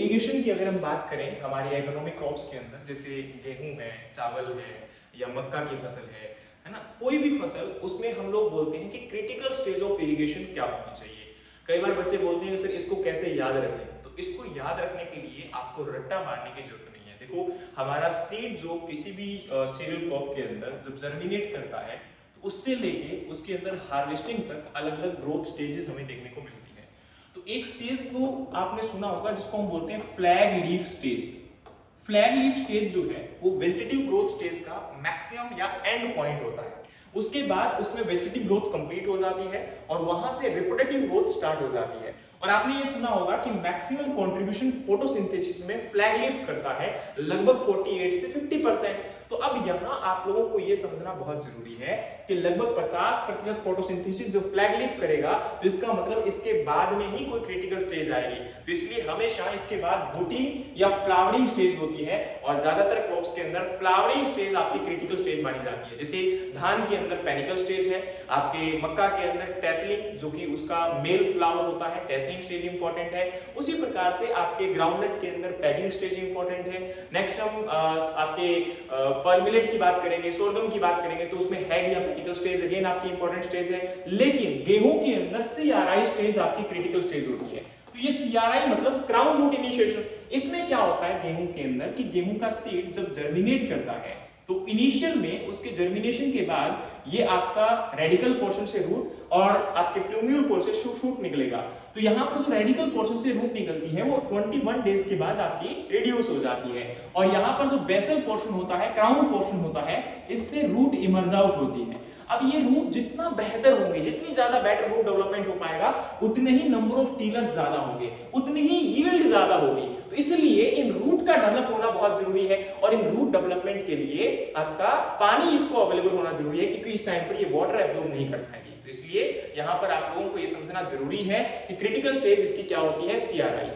Irrigation की अगर हम बात करें हमारी इकोनॉमिक क्रॉप्स के अंदर, जैसे गेहूं है, चावल है या मक्का की फसल है ना, कोई भी फसल, उसमें हम लोग बोलते हैं कि क्रिटिकल स्टेज ऑफ इरिगेशन क्या होनी चाहिए। कई बार बच्चे बोलते हैं सर इसको कैसे याद रखें, तो इसको याद रखने के लिए आपको रट्टा मारने की जरूरत नहीं है। देखो, हमारा सीड जो किसी भी सीरियल क्रॉप के अंदर जब जर्मिनेट करता है तो उससे लेके उसके अंदर हार्वेस्टिंग तक अलग अलग ग्रोथ स्टेजेस हमें देखने को मिलती है। तो एक स्टेज को आपने सुना होगा जिसको हम बोलते हैं flag leaf stage. Flag leaf stage जो है वो वेजिटेटिव ग्रोथ स्टेज का मैक्सिमम या एंड पॉइंट होता है। उसके बाद उसमें वेजिटेटिव ग्रोथ कंप्लीट हो जाती है और वहां से रिप्रोडक्टिव ग्रोथ स्टार्ट हो जाती है। और आपने ये सुना होगा कि मैक्सिमम कंट्रीब्यूशन फोटोसिंथेसिस में फ्लैग लीफ करता है, लगभग 48 से 50%। तो अब यहाँ आप लोगों को ये समझना बहुत जरूरी है कि लगभग 50% फोटोसिंथेसिस जो फ्लैग लीफ करेगा, तो इसका मतलब इसके बाद में ही कोई क्रिटिकल स्टेज आएगी। तो इसलिए हमेशा इसके बाद बूटिंग या फ्लावरिंग स्टेज होती है और ज्यादातर क्रॉप्स के अंदर फ्लावरिंग स्टेज आपकी क्रिटिकल स्टेज मानी जाती है। जैसे धान के अंदर पेनिकल स्टेज है, आपके मक्का के अंदर टेसलिंग जो कि उसका मेल फ्लावर होता है, टेसलिंग स्टेज इंपॉर्टेंट है। उसी प्रकार से आपके ग्राउंडनट के अंदर पैगिंग स्टेज इंपॉर्टेंट है। नेक्स्ट हम आपके पर्ल मिलेट की बात करेंगे, सोरगम की बात करेंगे, तो उसमें हेड या क्रिटिकल स्टेज अगेन आपकी इंपॉर्टेंट स्टेज है। लेकिन गेहूं के अंदर सीआरआई स्टेज आपकी क्रिटिकल स्टेज होती है। तो ये सीआरआई मतलब क्राउन रूट इनिशिएशन। इसमें क्या होता है गेहूं के अंदर कि गेहूं का सीड जब जर्मिनेट करता है तो इनिशियल में उसके जर्मिनेशन के बाद ये आपका रेडिकल पोर्शन से रूट और आपके प्लूम्यूल पोर्शन से शूट निकलेगा। तो यहाँ पर जो रेडिकल पोर्शन से रूट निकलती है वो 21 डेज के बाद आपकी रिड्यूस हो जाती है। और यहाँ पर जो बेसल पोर्शन होता है, क्राउन पोर्शन होता है, इससे रूट इमर्ज आउट होती है। अब ये रूट जितना बेहतर होंगे, जितनी ज्यादा बेटर रूट डेवलपमेंट हो पाएगा, उतने ही नंबर ऑफ टीलर्स ज्यादा होंगे, उतनी ही यील्ड ज्यादा होगी। तो इसलिए इन रूट का डेवलप होना बहुत जरूरी है और इन रूट डेवलपमेंट के लिए आपका पानी इसको अवेलेबल होना जरूरी है, क्योंकि इस टाइम पर ये वाटर एब्जॉर्ब नहीं कर पाएगी। तो इसलिए यहाँ पर आप लोगों को ये समझना जरूरी है कि क्रिटिकल स्टेज इसकी क्या होती है, सीआरआई।